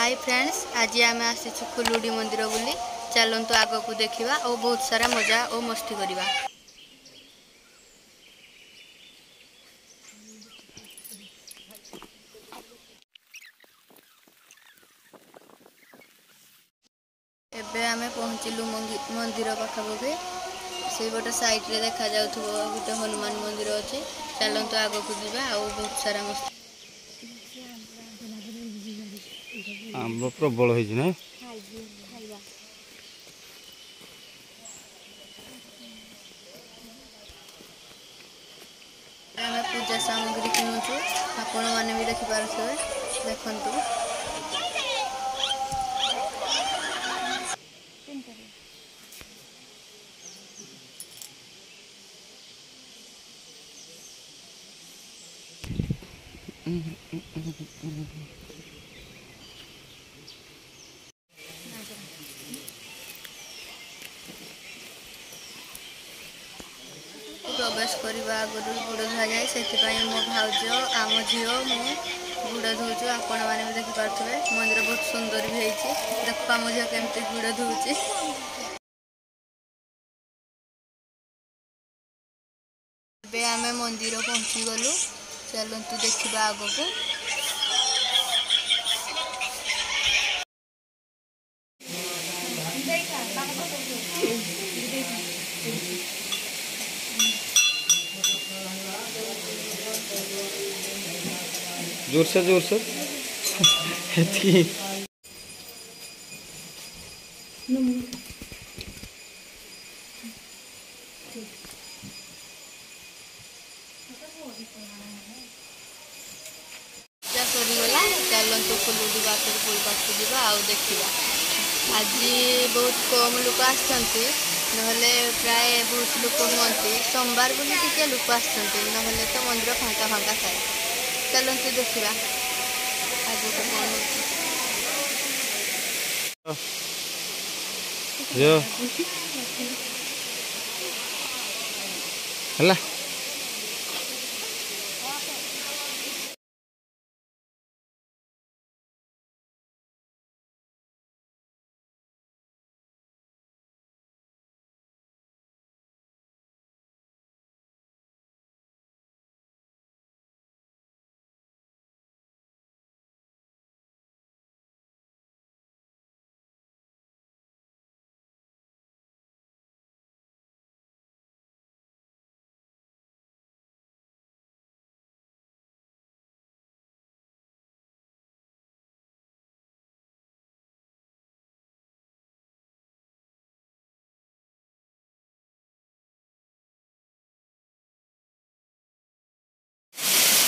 Hi friends, आज आम आसीचु फुलुडी मंदिर बुली। चलतु आग को देखा और बहुत सारा मजा और मस्ती करवा। एबे आमे पहुँचलु मंदिर पाखापाखि से गोटे साइड रे देखा जाउथबो गोटे हनुमान मंदिर अच्छे। चलतु आग को जीवा और बहुत सारा मस्ती। आंब प्रबल होइछि ना आमे पूजा सामग्री किनुचु। आपण माने भी देखि पारथबे, देखंतु। प्रवेश करने आगु गुड़ धुआ जाए से मो भाउज आम झील मु गुड़ धोचु। आपण मैंने भी देखिपे मंदिर बहुत सुंदर भी होती। देख आम झील केमती गुड़ धोचे। आम मंदिर पहुँची गलु। चलतु देखा आग को। जोर से सरीगला। चलतु फुलुडी बाटर पुल पाक जा देखा। आज बहुत कम लोक आसते, प्राय बहुत लोक हमें सोमवार बोली टी लोक आसते, ना तो मंदिर फांका फांका थाए। चलतु देखा आगे कौन हला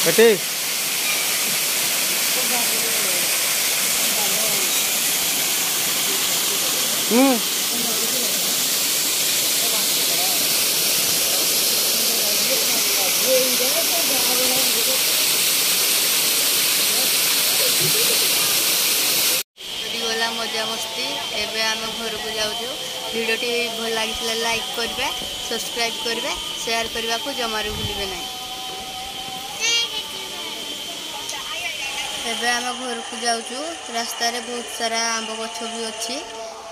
बेटे गला मजा मस्ती। एबे आम घर को जाऊँ। वीडियोटी भल लगी लाइक करेंगे, सब्सक्राइब करेंगे, शेयर करने को जमारू भूलिए ना। एबे आम घर को जाऊँ। रास्ता रे बहुत सारा आंब गछ भी अच्छी।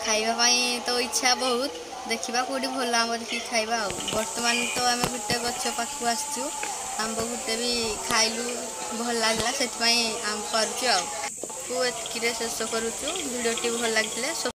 खाइबाई तो इच्छा बहुत। देखा कौटी भल आंब देखिए खाइबा। बर्तमान तो आम गोटे गछ पाखु आसचु। आंब गोटे भी खाइलु, भल लगला से आम पारुचु। को एतकी शेष करुचु। वीडियोटी भल लगी